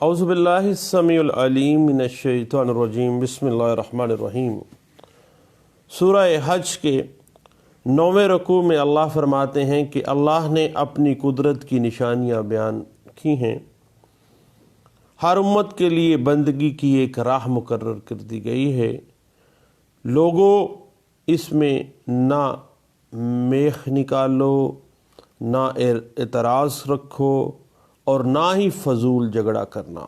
اعوذ باللہ السمیع العلیم من الشیطان الرجیم، بسم اللہ الرحمن الرحیم۔ سورہ حج کے 9ویں رکوع میں اللہ فرماتے ہیں کہ اللہ نے اپنی قدرت کی نشانیاں بیان کی ہیں، ہر امت کے لیے بندگی کی ایک راہ مقرر کر دی گئی ہے، لوگوں اس میں نہ میخ نکالو، نہ اعتراض رکھو اور نہ ہی فضول جھگڑا کرنا۔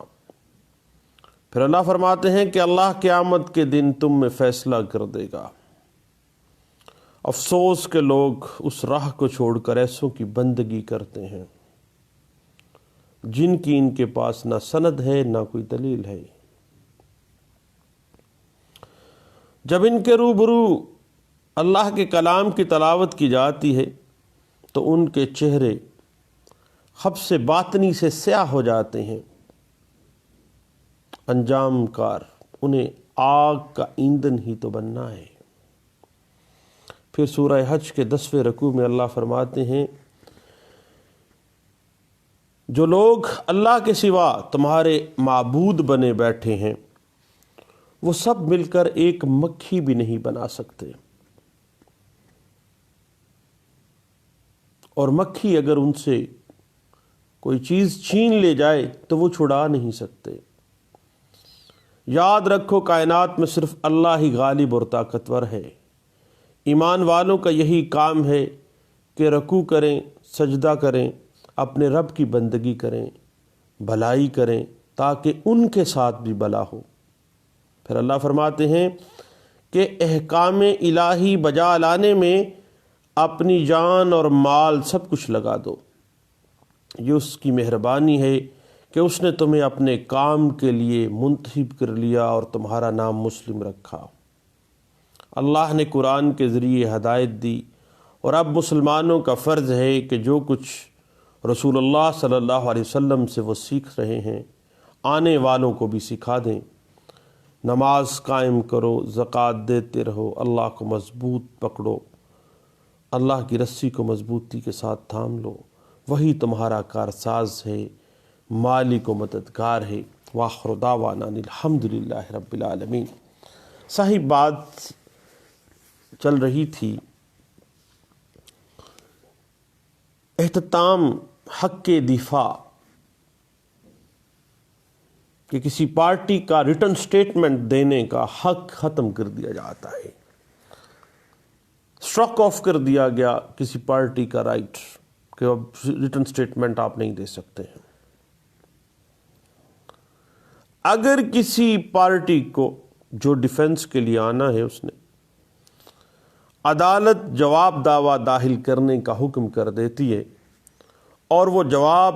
پھر اللہ فرماتے ہیں کہ اللہ قیامت کے دن تم میں فیصلہ کر دے گا۔ افسوس کہ لوگ اس راہ کو چھوڑ کر ایسوں کی بندگی کرتے ہیں جن کی ان کے پاس نہ سند ہے نہ کوئی دلیل ہے۔ جب ان کے روبرو اللہ کے کلام کی تلاوت کی جاتی ہے تو ان کے چہرے حبس باطنی سے سیاہ ہو جاتے ہیں، انجام کار انہیں آگ کا ایندھن ہی تو بننا ہے۔ پھر سورہ حج کے 10ویں رکوع میں اللہ فرماتے ہیں، جو لوگ اللہ کے سوا تمہارے معبود بنے بیٹھے ہیں وہ سب مل کر ایک مکھی بھی نہیں بنا سکتے، اور مکھی اگر ان سے کوئی چیز چھین لے جائے تو وہ چھڑا نہیں سکتے۔ یاد رکھو کائنات میں صرف اللہ ہی غالب اور طاقتور ہے۔ ایمان والوں کا یہی کام ہے کہ رکوع کریں، سجدہ کریں، اپنے رب کی بندگی کریں، بھلائی کریں تاکہ ان کے ساتھ بھی بھلا ہو۔ پھر اللہ فرماتے ہیں کہ احکام الہی بجا لانے میں اپنی جان اور مال سب کچھ لگا دو، یہ اس کی مہربانی ہے کہ اس نے تمہیں اپنے کام کے لیے منتخب کر لیا اور تمہارا نام مسلم رکھا۔ اللہ نے قرآن کے ذریعے ہدایت دی، اور اب مسلمانوں کا فرض ہے کہ جو کچھ رسول اللہ صلی اللہ علیہ وسلم سے وہ سیکھ رہے ہیں آنے والوں کو بھی سکھا دیں۔ نماز قائم کرو، زکوٰۃ دیتے رہو، اللہ کو مضبوط پکڑو، اللہ کی رسی کو مضبوطی کے ساتھ تھام لو، وہی تمہارا کارساز ہے، مالک و مددگار ہے۔ وآخر دعوانا الحمدللہ رب العالمین۔ صحیح بات چل رہی تھی، اختتام حق کے دفاع کہ کسی پارٹی کا ریٹن سٹیٹمنٹ دینے کا حق ختم کر دیا جاتا ہے، اسٹرک آف کر دیا گیا کسی پارٹی کا رائٹ کہ اب ریٹن سٹیٹمنٹ آپ نہیں دے سکتے ہیں۔ اگر کسی پارٹی کو جو ڈیفنس کے لیے آنا ہے اس نے عدالت جواب دعویٰ داخل کرنے کا حکم کر دیتی ہے اور وہ جواب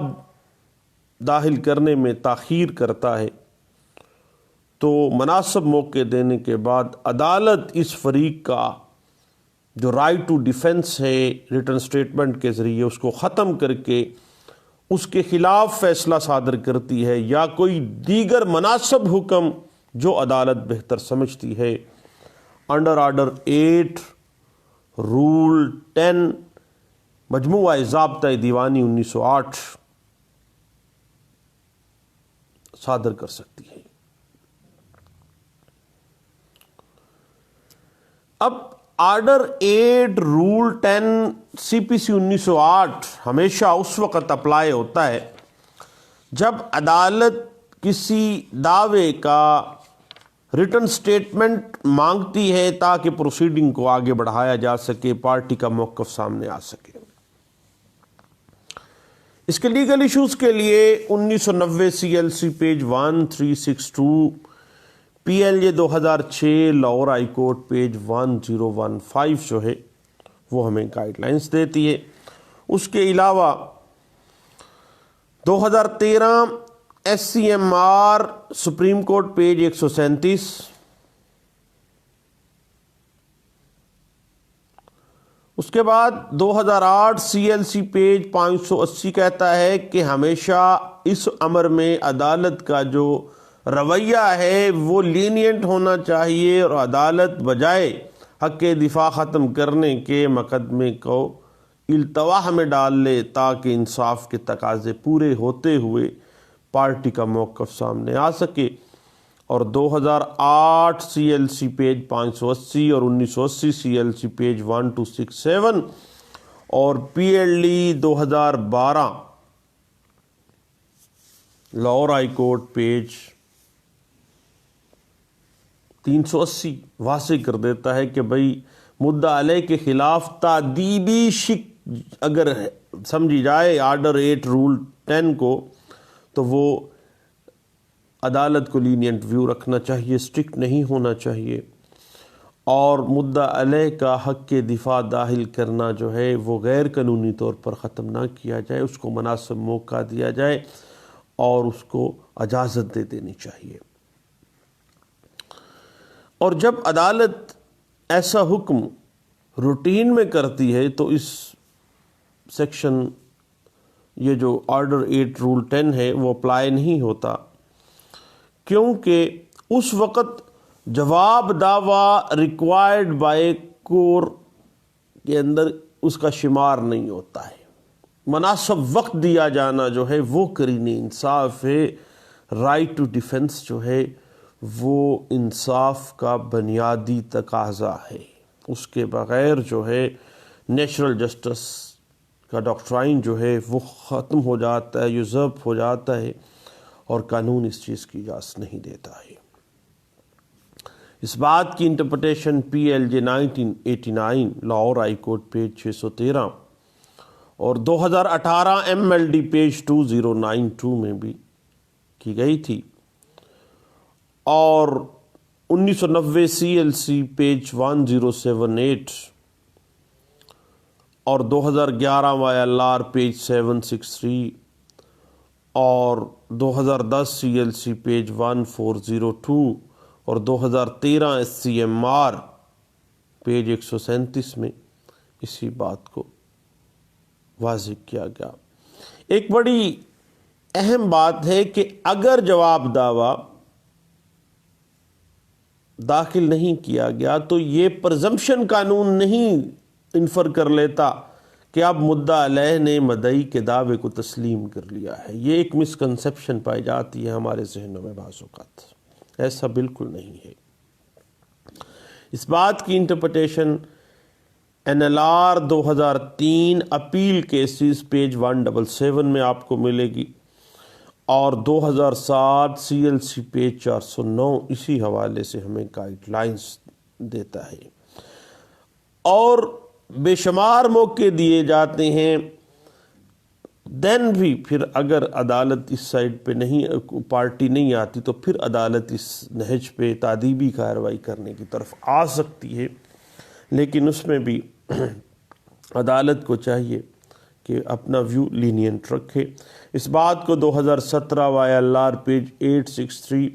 داخل کرنے میں تاخیر کرتا ہے تو مناسب موقع دینے کے بعد عدالت اس فریق کا جو رائٹ ٹو ڈیفنس ہے ریٹن سٹیٹمنٹ کے ذریعے اس کو ختم کر کے اس کے خلاف فیصلہ صادر کرتی ہے، یا کوئی دیگر مناسب حکم جو عدالت بہتر سمجھتی ہے۔ انڈر آرڈر 8 رول 10 مجموعہ ضابطۂ دیوانی 1908 صادر کر سکتی ہے۔ اب آرڈر 8 رول 10 سی پی سی 1908 ہمیشہ اس وقت اپلائی ہوتا ہے جب عدالت کسی دعوے کا ریٹن سٹیٹمنٹ مانگتی ہے تاکہ پروسیڈنگ کو آگے بڑھایا جا سکے، پارٹی کا موقف سامنے آ سکے۔ اس کے لیگل ایشوز کے لیے 1990 C L C page 1362، P L J 2006 Lahore high court page 1015 جو ہے وہ ہمیں گائیڈ لائنز دیتی ہے۔ اس کے علاوہ 2013 S C M R supreme court page 137، اس کے بعد 2008 سی ایل سی پیج 580 کہتا ہے کہ ہمیشہ اس امر میں عدالت کا جو رویہ ہے وہ لینینٹ ہونا چاہیے، اور عدالت بجائے حق دفاع ختم کرنے کے مقدمے کو التواء میں ڈال لے تاکہ انصاف کے تقاضے پورے ہوتے ہوئے پارٹی کا موقف سامنے آ سکے۔ اور 2008 CLC پیج 580 اور 1980 CLC پیج 1267 اور PLD 2012 Lahore high court page 380 واضح کر دیتا ہے کہ بھئی مدعا علیہ کے خلاف تادیبی شک اگر سمجھی جائے آرڈر 8 رول 10 کو تو وہ عدالت کو لینینٹ ویو رکھنا چاہیے، اسٹرکٹ نہیں ہونا چاہیے، اور مدعا علیہ کا حق کے دفاع داخل کرنا جو ہے وہ غیر قانونی طور پر ختم نہ کیا جائے، اس کو مناسب موقع دیا جائے اور اس کو اجازت دے دینی چاہیے۔ اور جب عدالت ایسا حکم روٹین میں کرتی ہے تو اس سیکشن یہ جو آرڈر 8 رول 10 ہے وہ اپلائی نہیں ہوتا، کیونکہ اس وقت جواب دعویٰ ریکوائرڈ بائی کور کے اندر اس کا شمار نہیں ہوتا ہے۔ مناسب وقت دیا جانا جو ہے وہ کرین انصاف ہے۔ رائٹ ٹو ڈیفنس جو ہے وہ انصاف کا بنیادی تقاضا ہے، اس کے بغیر جو ہے نیچرل جسٹس کا ڈاکٹرائن جو ہے وہ ختم ہو جاتا ہے، یوزرپ ہو جاتا ہے، اور قانون اس چیز کی اجازت نہیں دیتا ہے۔ اس بات کی interpretation PLJ 1989 Lahore high court page 613 اور 2018 MLD پیج 2092 میں بھی کی گئی تھی، اور 1990 CLC پیج 1078 اور 2011 YLR پیج 763 اور 2010 CLC پیج 1402 اور 2013 SCMR پیج 137 میں اسی بات کو واضح کیا گیا۔ ایک بڑی اہم بات ہے کہ اگر جواب دعویٰ داخل نہیں کیا گیا تو یہ پرزمپشن قانون نہیں انفر کر لیتا کہ اب مدعا علیہ نے مدعی کے دعوے کو تسلیم کر لیا ہے۔ یہ ایک مسکنسیپشن پائی جاتی ہے ہمارے ذہنوں میں بعض اوقات، ایسا بالکل نہیں ہے۔ اس بات کی interpretation NLR 2003 appeal cases page 177 میں آپ کو ملے گی، اور 2007 CLC پیج 409 اسی حوالے سے ہمیں گائیڈ لائنز دیتا ہے۔ اور بے شمار موقع دیے جاتے ہیں، دین بھی پھر اگر عدالت اس سائڈ پہ نہیں، پارٹی نہیں آتی تو پھر عدالت اس نہج پہ تادیبی کارروائی کرنے کی طرف آ سکتی ہے، لیکن اس میں بھی عدالت کو چاہیے کہ اپنا ویو لینینٹ رکھے۔ اس بات کو 2017 YLR پیج 863،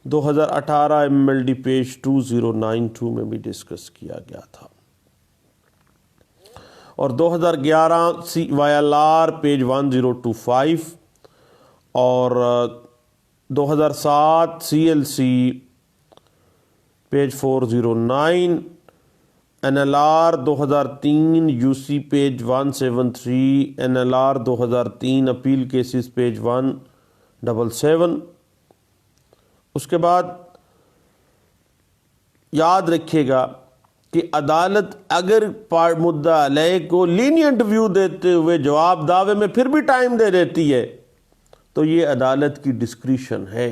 2018 MLD پیج 2092 میں بھی ڈسکس کیا گیا تھا، اور 2011 YLR پیج 1025 اور 2007 CLC page 409، NLR 2003 UC page 173، NLR 2003 appeal cases page 177۔ اس کے بعد یاد رکھیے گا کہ عدالت اگر مدعا علیہ کو لینینٹ ویو دیتے ہوئے جواب دعوے میں پھر بھی ٹائم دے دیتی ہے تو یہ عدالت کی ڈسکریشن ہے،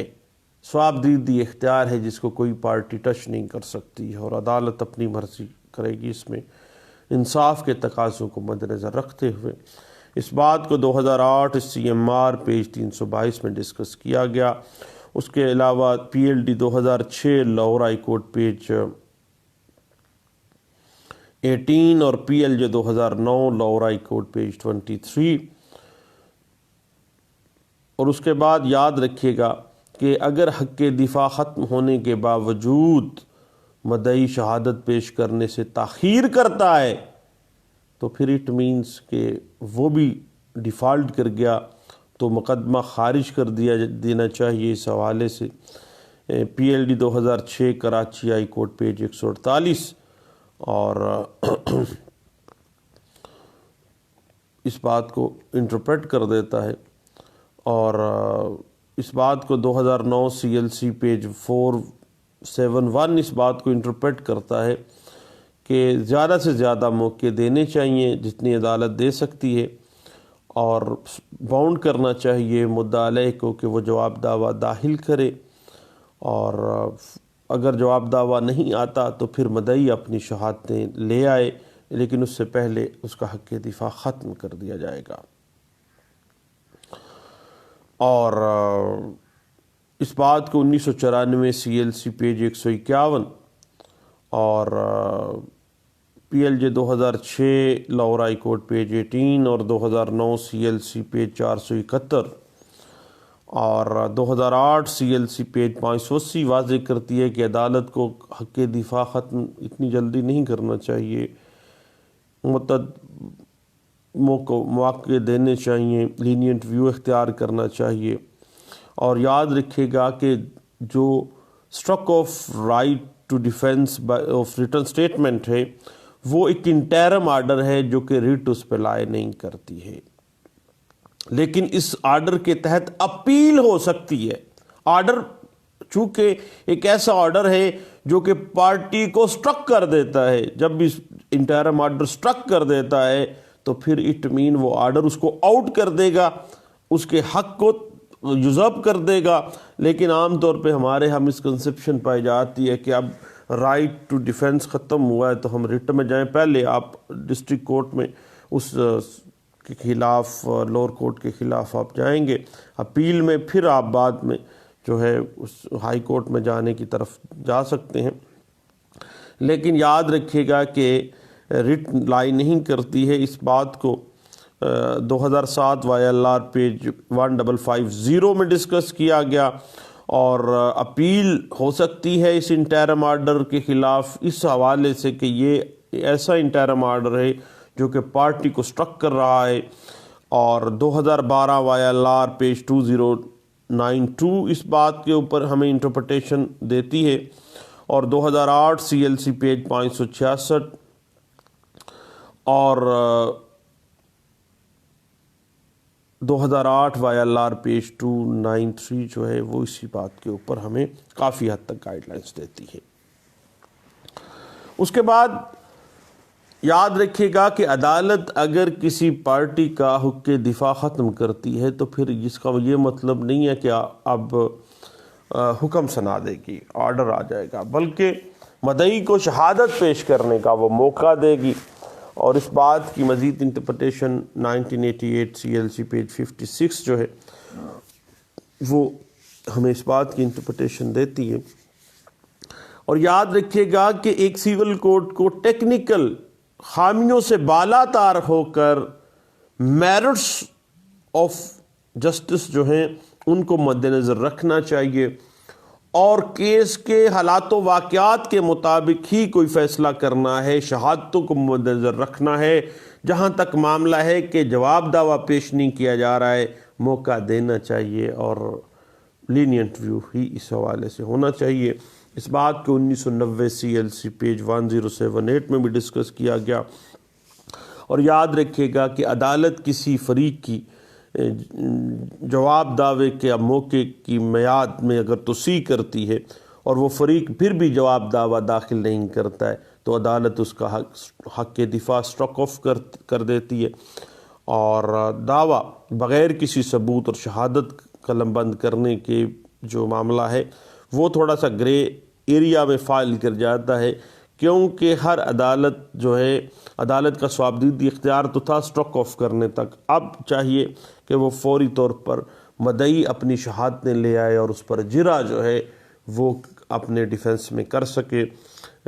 صوابدیدی اختیار ہے جس کو کوئی پارٹی ٹچ نہیں کر سکتی ہے، اور عدالت اپنی مرضی کرے گی اس میں، انصاف کے تقاضوں کو مد نظر رکھتے ہوئے۔ اس بات کو 2008 CMR پیج 322 میں ڈسکس کیا گیا۔ اس کے علاوہ PLD 2006 Lahore high court page 18 اور PLJ 2009 Lahore high court page 23۔ اور اس کے بعد یاد رکھیے گا کہ اگر حق دفاع ختم ہونے کے باوجود مدعی شہادت پیش کرنے سے تاخیر کرتا ہے تو پھر اٹ مینس کہ وہ بھی ڈیفالٹ کر گیا، تو مقدمہ خارج کر دینا چاہیے۔ اس حوالے سے PLD 2006 Karachi high court page 148 اور اس بات کو انٹرپریٹ کر دیتا ہے، اور اس بات کو 2009 CLC پیج 471 اس بات کو انٹرپریٹ کرتا ہے کہ زیادہ سے زیادہ موقع دینے چاہیے جتنی عدالت دے سکتی ہے، اور باؤنڈ کرنا چاہیے مدعا علیہ کو کہ وہ جواب دعویٰ داخل کرے، اور اگر جواب دعویٰ نہیں آتا تو پھر مدعی اپنی شہادتیں لے آئے، لیکن اس سے پہلے اس کا حق دفاع ختم کر دیا جائے گا۔ اور اس بات کو 1994 CLC پیج 151 اور PLJ 2006 Lahore high court page 18 اور 2009 CLC پیج 471 اور 2008 CLC پیج 580 واضح کرتی ہے کہ عدالت کو حق دفاع ختم اتنی جلدی نہیں کرنا چاہیے، مواقع دینے چاہیے، لینینٹ ویو اختیار کرنا چاہیے، اور یاد رکھے گا کہ جو struck off right to defence of written statement ہے وہ ایک انٹرم آرڈر ہے جو کہ ریٹ اس پہ لائے نہیں کرتی ہے، لیکن اس آرڈر کے تحت اپیل ہو سکتی ہے۔ آرڈر چونکہ ایک ایسا آرڈر ہے جو کہ پارٹی کو اسٹرک کر دیتا ہے، جب بھی انٹرم آرڈر اسٹرک کر دیتا ہے تو پھر اٹ مین وہ آرڈر اس کو آؤٹ کر دے گا، اس کے حق کو یوزرپ کر دے گا۔ لیکن عام طور پہ ہمارے ہم مسکنسیپشن پائی جاتی ہے کہ اب رائٹ ٹو ڈیفینس ختم ہوا ہے تو ہم ریٹ میں جائیں، پہلے آپ ڈسٹرکٹ کورٹ میں اس کے خلاف، لوور کورٹ کے خلاف آپ جائیں گے اپیل میں، پھر آپ بعد میں جو ہے اس ہائی کورٹ میں جانے کی طرف جا سکتے ہیں۔ لیکن یاد رکھیے گا کہ ریٹ لائی نہیں کرتی ہے، اس بات کو 2007 YLR پیج 1550 میں ڈسکس کیا گیا، اور اپیل ہو سکتی ہے اس انٹرم آرڈر کے خلاف اس حوالے سے کہ یہ ایسا انٹرم آرڈر ہے جو کہ پارٹی کو اسٹرک کر رہا ہے، اور 2012 YLR پیج 2092 اس بات کے اوپر ہمیں انٹرپریٹیشن دیتی ہے، اور 2008 CLC پیج 566 اور 2008 YLR پیج 293 جو ہے وہ اسی بات کے اوپر ہمیں کافی حد تک گائیڈ لائنس دیتی ہے۔ اس کے بعد یاد رکھیے گا کہ عدالت اگر کسی پارٹی کا حق دفاع ختم کرتی ہے تو پھر اس کا یہ مطلب نہیں ہے کہ اب حکم سنا دے گی، آرڈر آ جائے گا، بلکہ مدعی کو شہادت پیش کرنے کا وہ موقع دے گی، اور اس بات کی مزید انٹرپریٹیشن 1988 CLC پیج 56 جو ہے وہ ہمیں اس بات کی انٹرپریٹیشن دیتی ہے۔ اور یاد رکھیے گا کہ ایک سیول کوڈ کو ٹیکنیکل خامیوں سے بالا تار ہو کر میرٹس آف جسٹس جو ہیں ان کو مد نظر رکھنا چاہیے، اور کیس کے حالات و واقعات کے مطابق ہی کوئی فیصلہ کرنا ہے، شہادتوں کو مد نظر رکھنا ہے۔ جہاں تک معاملہ ہے کہ جواب دعویٰ پیش نہیں کیا جا رہا ہے، موقع دینا چاہیے، اور لینینٹ ویو ہی اس حوالے سے ہونا چاہیے۔ اس بات کو 1990 CLC پیج 1078 میں بھی ڈسکس کیا گیا۔ اور یاد رکھیے گا کہ عدالت کسی فریق کی جواب دعوے کے موقع کی میعاد میں اگر توسیع کرتی ہے اور وہ فریق پھر بھی جواب دعویٰ داخل نہیں کرتا ہے تو عدالت اس کا حق دفاع اسٹرک آف کر دیتی ہے، اور دعویٰ بغیر کسی ثبوت اور شہادت قلم بند کرنے کے جو معاملہ ہے وہ تھوڑا سا گرے ایریا میں فائل کر جاتا ہے، کیونکہ ہر عدالت جو ہے، عدالت کا ثوابدیدی اختیار تو تھا اسٹرک آف کرنے تک، اب چاہیے کہ وہ فوری طور پر مدعی اپنی شہادتیں لے آئے اور اس پر جرا جو ہے وہ اپنے ڈیفنس میں کر سکے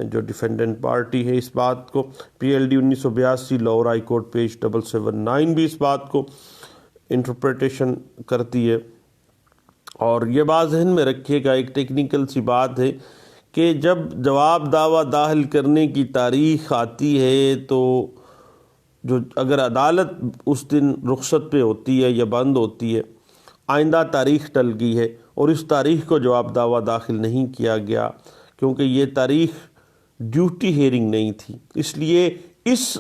جو ڈیفینڈنٹ پارٹی ہے۔ اس بات کو PLD 1982 Lahore high court page 779 بھی اس بات کو انٹرپریٹیشن کرتی ہے۔ اور یہ بات ذہن میں رکھیے گا، ایک ٹیکنیکل سی بات ہے کہ جب جواب دعویٰ داخل کرنے کی تاریخ آتی ہے تو جو اگر عدالت اس دن رخصت پہ ہوتی ہے یا بند ہوتی ہے، آئندہ تاریخ ٹل گئی ہے اور اس تاریخ کو جواب دعویٰ داخل نہیں کیا گیا کیونکہ یہ تاریخ ڈیوٹی ہیئرنگ نہیں تھی، اس لیے اس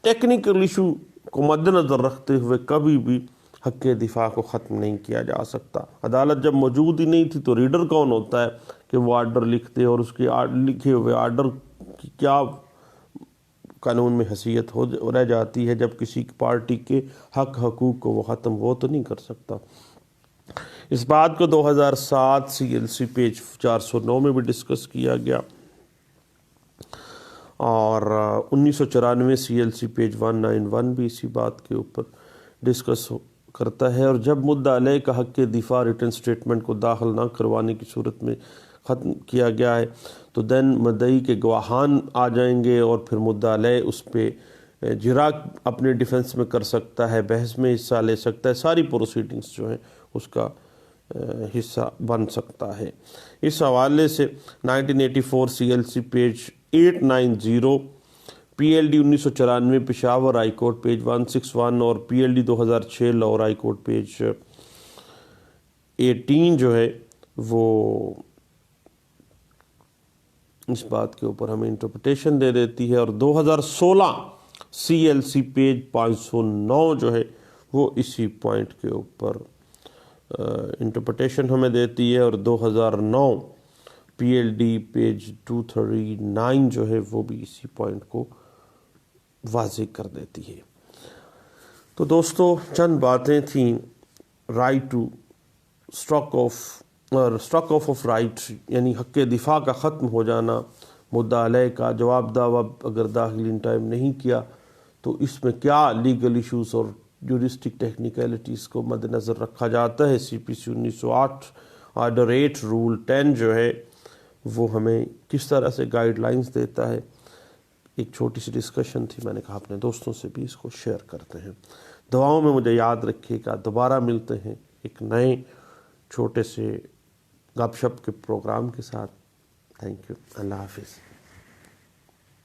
ٹیکنیکل ایشو کو مد نظر رکھتے ہوئے کبھی بھی حق دفاع کو ختم نہیں کیا جا سکتا۔ عدالت جب موجود ہی نہیں تھی تو ریڈر کون ہوتا ہے کہ وہ آرڈر لکھ دے، اور اس کے لکھے ہوئے آرڈر کی کیا قانون میں حیثیت رہ جاتی ہے جب کسی پارٹی کے حقوق کو وہ ختم وہ تو نہیں کر سکتا۔ اس بات کو 2007 CLC پیج 409 میں بھی ڈسکس کیا گیا، اور 1994 CLC پیج 191 بھی اسی بات کے اوپر ڈسکس کرتا ہے۔ اور جب مدعا علیہ کا حق دفاع ریٹن سٹیٹمنٹ کو داخل نہ کروانے کی صورت میں ختم کیا گیا ہے تو دین مدعی کے گواہان آ جائیں گے، اور پھر مدعا علیہ اس پہ جرا اپنے ڈیفنس میں کر سکتا ہے، بحث میں حصہ لے سکتا ہے، ساری پروسیڈنگز جو ہیں اس کا حصہ بن سکتا ہے۔ اس حوالے سے 1984 CLC page 890، PLD 1994 Peshawar high court page 161، اور PLD 2006 Lahore high court page 18 جو ہے وہ اس بات کے اوپر ہمیں انٹرپریٹیشن دے دیتی ہے، اور 2016 CLC پیج 509 جو ہے وہ اسی پوائنٹ کے اوپر انٹرپریٹیشن ہمیں دیتی ہے، اور 2009 PLD پیج 239 جو ہے وہ بھی اسی پوائنٹ کو واضح کر دیتی ہے۔ تو دوستو چند باتیں تھیں right to struck off right, یعنی حق دفاع کا ختم ہو جانا، مدعا علیہ کا جواب دعویٰ اگر داخل ان ٹائم نہیں کیا تو اس میں کیا لیگل ایشوز اور جورسٹک ٹیکنیکلٹیز کو مد نظر رکھا جاتا ہے۔ CPC 1908 آرڈر 8 رول 10 جو ہے وہ ہمیں کس طرح سے گائیڈ لائنز دیتا ہے۔ ایک چھوٹی سی ڈسکشن تھی، میں نے کہا اپنے دوستوں سے بھی اس کو شیئر کرتے ہیں۔ دعاؤں میں مجھے یاد رکھیے گا، دوبارہ ملتے ہیں ایک نئے چھوٹے سے گپ شپ کے پروگرام کے ساتھ۔ تھینک یو، اللہ حافظ۔